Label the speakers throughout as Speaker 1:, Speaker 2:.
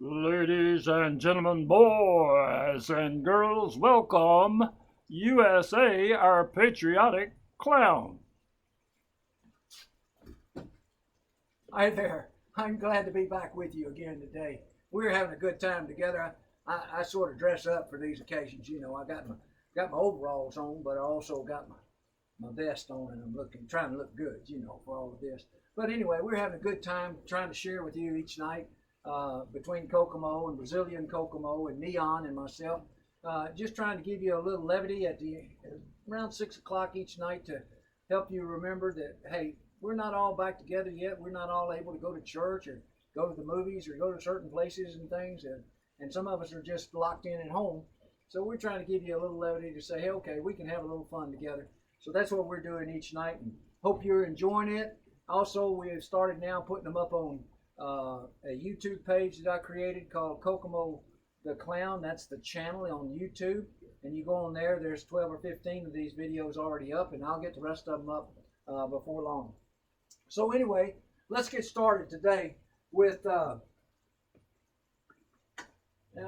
Speaker 1: Ladies and gentlemen, boys and girls, welcome USA, our patriotic clown.
Speaker 2: Hi there. I'm glad to be back with you again today. We're having a good time together. I sort of dress up for these occasions. You know, I got my overalls on, but I also got my vest on, and I'm trying to look good. You know, for all of this. But anyway, we're having a good time trying to share with you each night between Kokomo and Brazilian Kokomo and Neon and myself. Just trying to give you a little levity at the around 6 o'clock each night to help you remember that hey, we're not all back together yet. We're not all able to go to church or go to the movies or go to certain places and things. And some of us are just locked in at home. So we're trying to give you a little levity to say, hey, okay, we can have a little fun together. So that's what we're doing each night, and hope you're enjoying it. Also, we have started now putting them up on a YouTube page that I created called Kokomo the Clown. That's the channel on YouTube. And you go on there, there's 12 or 15 of these videos already up, and I'll get the rest of them up before long. So anyway, let's get started today with, now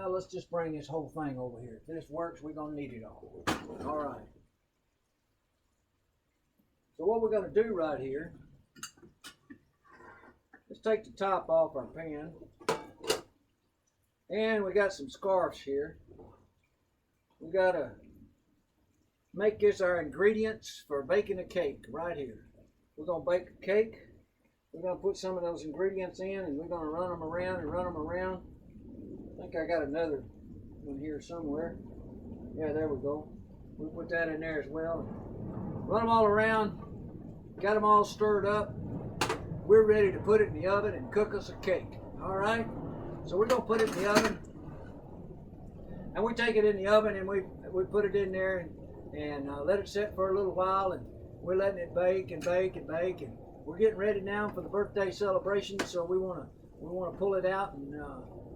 Speaker 2: let's just bring this whole thing over here. If this works, we're going to need it all. All right. So what we're going to do right here, let's take the top off our pan. And we got some scarves here. We got to make this our ingredients for baking a cake right here. We're going to bake a cake. We're going to put some of those ingredients in, and we're going to run them around and run them around. I think I got another one here somewhere. Yeah, there we go. We'll put that in there as well. Run them all around. Got them all stirred up. We're ready to put it in the oven and cook us a cake. All right? So we're going to put it in the oven. And we take it in the oven and we put it in there and let it sit for a little while. And we're letting it bake and bake and bake. And we're getting ready now for the birthday celebration. So we want to pull it out and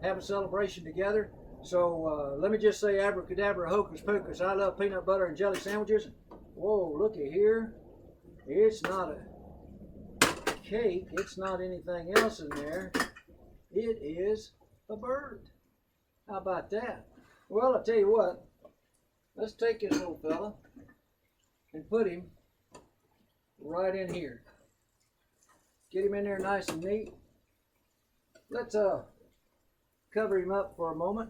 Speaker 2: have a celebration together. So let me just say abracadabra, hocus pocus. I love peanut butter and jelly sandwiches. Whoa, looky here. It's not a cake. It's not anything else in there. It is a bird. How about that? Well, I'll tell you what. Let's take this little fella and put him right in here. Get him in there nice and neat. Let's cover him up for a moment.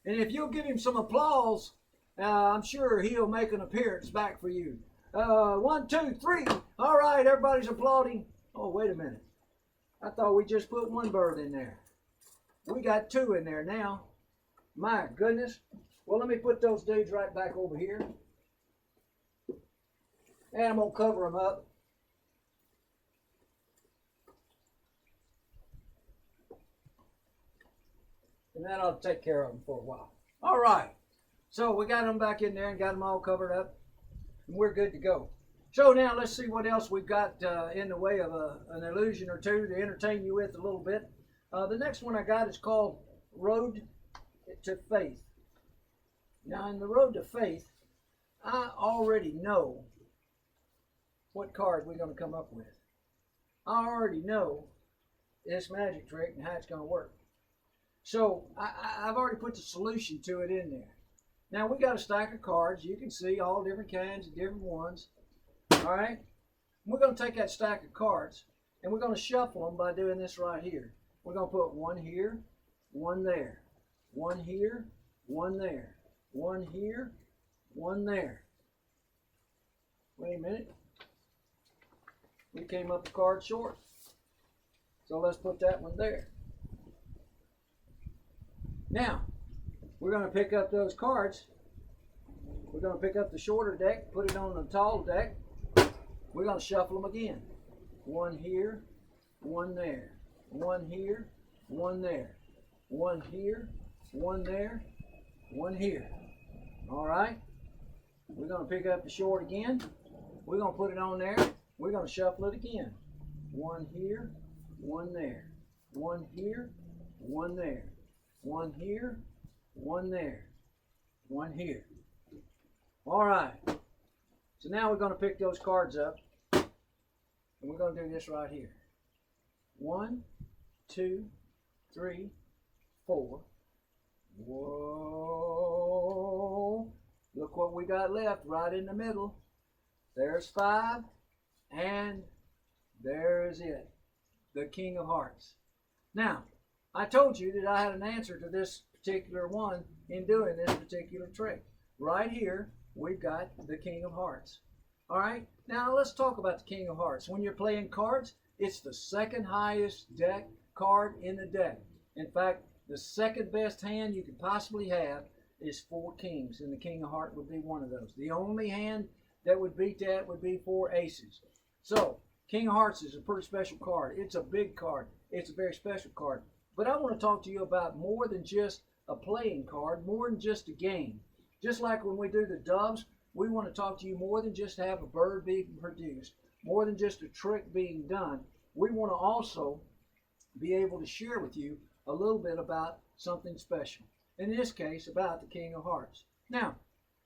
Speaker 2: And if you'll give him some applause, I'm sure he'll make an appearance back for you. 1, 2, 3. All right, everybody's applauding. Oh, wait a minute. I thought we just put one bird in there. We got 2 in there now. My goodness. Well, let me put those dudes right back over here. And I'm going to cover them up. And that ought to take care of them for a while. All right. So we got them back in there and got them all covered up. And we're good to go. So now let's see what else we've got in the way of an illusion or two to entertain you with a little bit. The next one I got is called Road to Faith. Now in the Road to Faith, I already know what card we're going to come up with. I already know this magic trick and how it's going to work. So I've already put the solution to it in there. Now we got a stack of cards. You can see all different kinds of different ones. All right. We're going to take that stack of cards and we're going to shuffle them by doing this right here. We're going to put one here, one there, one here, one there, one here, one there. Wait a minute. We came up a card short. So let's put that one there. Now, we're going to pick up those cards. We're going to pick up the shorter deck, put it on the tall deck. We're going to shuffle them again. One here, one there. One here, one there. One here, one there, one here. All right. We're going to pick up the short again. We're going to put it on there. We're going to shuffle it again. One here, one there. One here, one there. One here, one there, one here. All right. So now we're going to pick those cards up, and we're going to do this right here. 1, 2, 3, 4. Whoa. Look what we got left right in the middle. There's 5. And there's it. The King of Hearts. Now, I told you that I had an answer to this particular one in doing this particular trick. Right here, we've got the King of Hearts. All right, now let's talk about the King of Hearts. When you're playing cards, it's the second highest deck card in the deck. In fact, the second best hand you could possibly have is 4 kings, and the King of Hearts would be one of those. The only hand that would beat that would be 4 aces. So, King of Hearts is a pretty special card. It's a big card. It's a very special card. But I want to talk to you about more than just a playing card, more than just a game. Just like when we do the doves, we want to talk to you more than just to have a bird being produced, more than just a trick being done. We want to also be able to share with you a little bit about something special. In this case, about the King of Hearts. Now,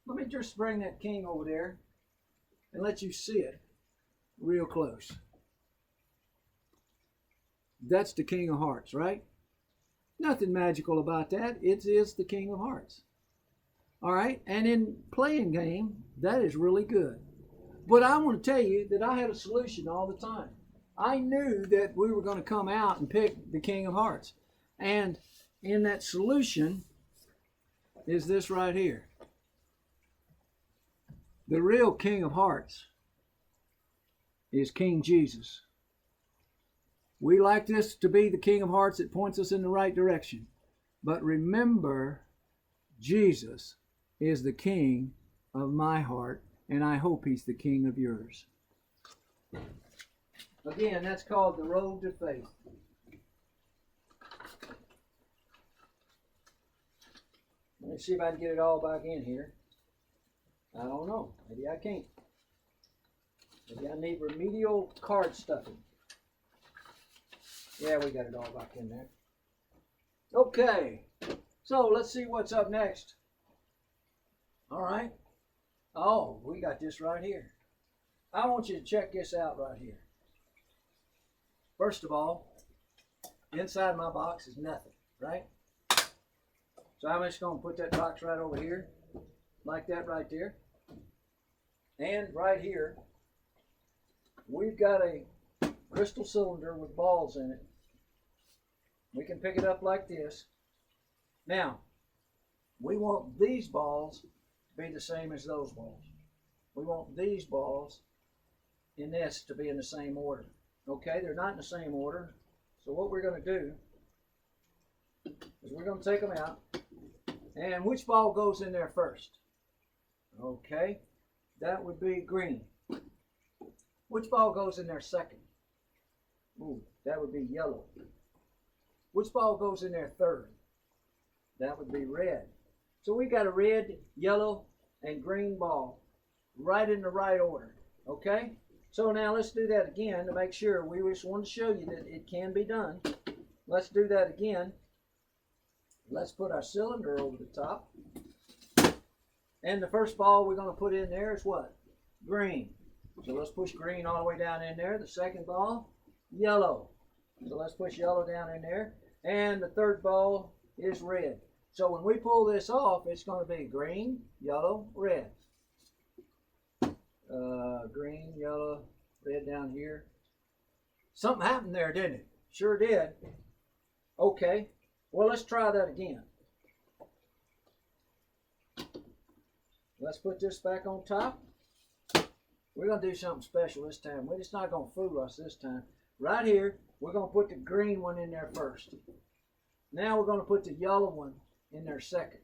Speaker 2: let me just bring that king over there and let you see it real close. That's the King of Hearts, right? Nothing magical about that. It is the King of Hearts. All right, and in playing game, that is really good. But I want to tell you that I had a solution all the time. I knew that we were going to come out and pick the King of Hearts. And in that solution is this right here. The real King of Hearts is King Jesus. We like this to be the King of Hearts that points us in the right direction. But remember, Jesus is the King of my heart, and I hope he's the King of yours. Again, that's called the road to faith. Let me see if I can get it all back in here. I don't know. Maybe I can't. Maybe I need remedial card stuffing. Yeah, we got it all back in there. Okay. So let's see what's up next. All right. Oh, we got this right here. I want you to check this out right here. First of all, inside my box is nothing, right? So I'm just going to put that box right over here, like that right there. And right here, we've got a crystal cylinder with balls in it. We can pick it up like this. Now, we want these balls to be the same as those balls. We want these balls in this to be in the same order. Okay, they're not in the same order. So what we're going to do is we're going to take them out. And which ball goes in there first? Okay, that would be green. Which ball goes in there second? Ooh, that would be yellow. Which ball goes in there third? That would be red. So we got a red, yellow, and green ball right in the right order. Okay? So now let's do that again to make sure. We just want to show you that it can be done. Let's do that again. Let's put our cylinder over the top. And the first ball we're going to put in there is what? Green. So let's push green all the way down in there. The second ball, yellow. So let's push yellow down in there. And the third ball is red. So when we pull this off, it's going to be green, yellow, red. Green, yellow, red down here. Something happened there, didn't it? Sure did. Okay. Well, let's try that again. Let's put this back on top. We're going to do something special this time. We're just not going to fool us this time. Right here, we're going to put the green one in there first. Now we're going to put the yellow one in there second.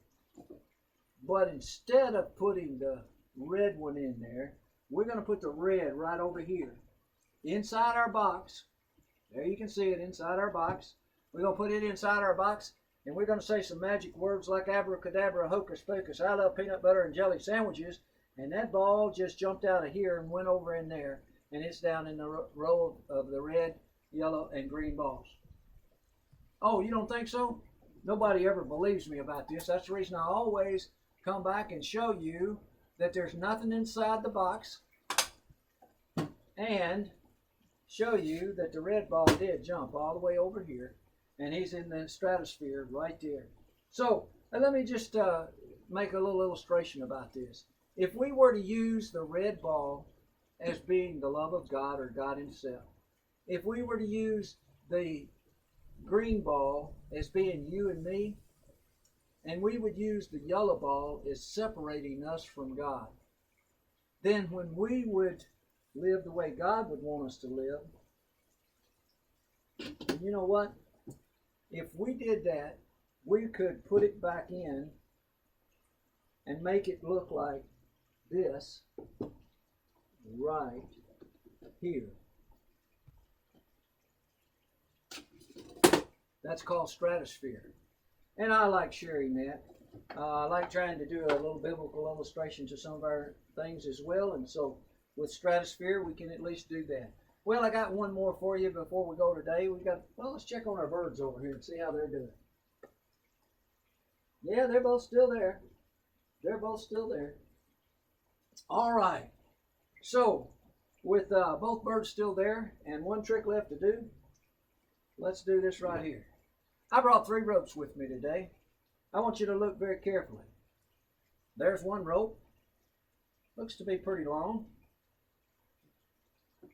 Speaker 2: But instead of putting the red one in there, we're going to put the red right over here. Inside our box. There you can see it inside our box. We're going to put it inside our box, and we're going to say some magic words like abracadabra, hocus pocus, I love peanut butter and jelly sandwiches. And that ball just jumped out of here and went over in there. And it's down in the row of the red, yellow, and green balls. Oh, you don't think so? Nobody ever believes me about this. That's the reason I always come back and show you that there's nothing inside the box. And show you that the red ball did jump all the way over here. and he's in the stratosphere right there. So let me just make a little illustration about this. If we were to use the red ball as being the love of God or God himself, if we were to use the green ball as being you and me, and we would use the yellow ball as separating us from God, then when we would live the way God would want us to live, you know what? If we did that, we could put it back in and make it look like this right here. That's called stratosphere. And I like sharing that. I like trying to do a little biblical illustration to some of our things as well. And so with stratosphere, we can at least do that. Well, I got one more for you before we go today. Let's check on our birds over here and see how they're doing. Yeah, they're both still there. They're both still there. All right. So, with both birds still there and one trick left to do, let's do this right here. I brought 3 ropes with me today. I want you to look very carefully. There's one rope. Looks to be pretty long.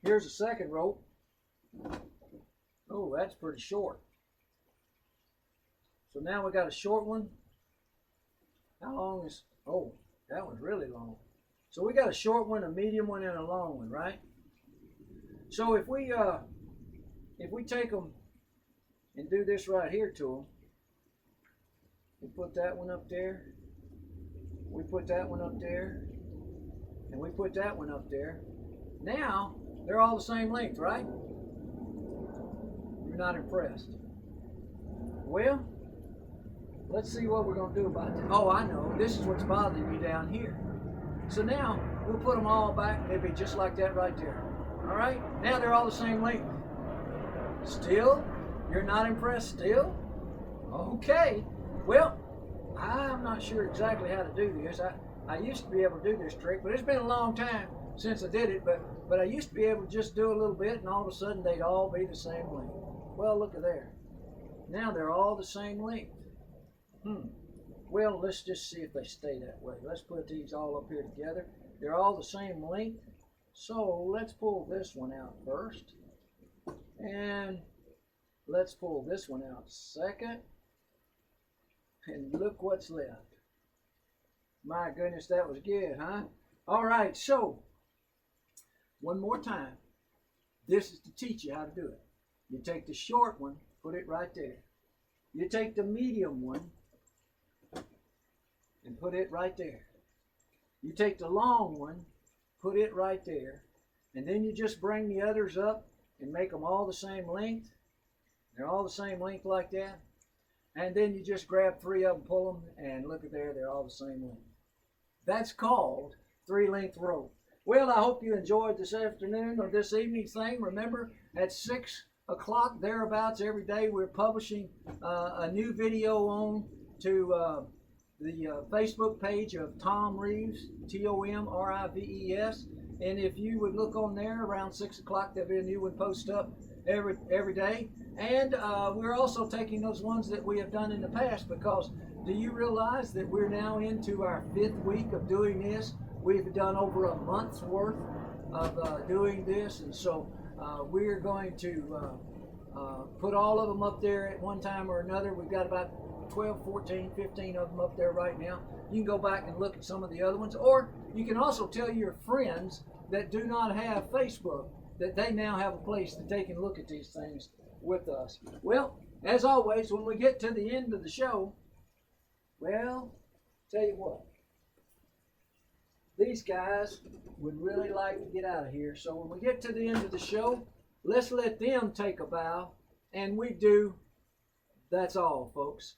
Speaker 2: Here's a second rope. Oh, that's pretty short. So now we got a short one. How long is... Oh, that one's really long. So we got a short one, a medium one, and a long one, right? So if we take them and do this right here to them, we put that one up there, we put that one up there, and we put that one up there. Now they're all the same length, right? You're not impressed. Well, let's see what we're going to do about that. Oh, I know. This is what's bothering you down here. So now we'll put them all back. They'll be just like that right there. All right? Now they're all the same length. Still? You're not impressed still? Okay. Well, I'm not sure exactly how to do this. I used to be able to do this trick, but it's been a long time since I did it. But I used to be able to just do a little bit, and all of a sudden they'd all be the same length. Well, look at there. Now they're all the same length. Well, let's just see if they stay that way. Let's put these all up here together. They're all the same length. So let's pull this one out first. And let's pull this one out second. And look what's left. My goodness, that was good, huh? All right, so one more time. This is to teach you how to do it. You take the short one, put it right there. You take the medium one and put it right there. You take the long one, put it right there, and then you just bring the others up and make them all the same length. They're all the same length like that. And then you just grab 3 of them, pull them, and look at there, they're all the same length. That's called 3-length rope. Well, I hope you enjoyed this afternoon or this evening's thing. Remember, at 6 o'clock, thereabouts, every day, we're publishing a new video on to the Facebook page of Tom Rives, Tomrives. And if you would look on there around 6 o'clock, there'll be a new one post up every day. And we're also taking those ones that we have done in the past, because do you realize that we're now into our 5th week of doing this? We've done over a month's worth of doing this, and so we're going to put all of them up there at one time or another. We've got about 12, 14, 15 of them up there right now. You can go back and look at some of the other ones, or you can also tell your friends that do not have Facebook that they now have a place that they can look at these things with us. Well, as always, when we get to the end of the show, well, tell you what, these guys would really like to get out of here. So when we get to the end of the show, let's let them take a bow, and we do. That's all, folks.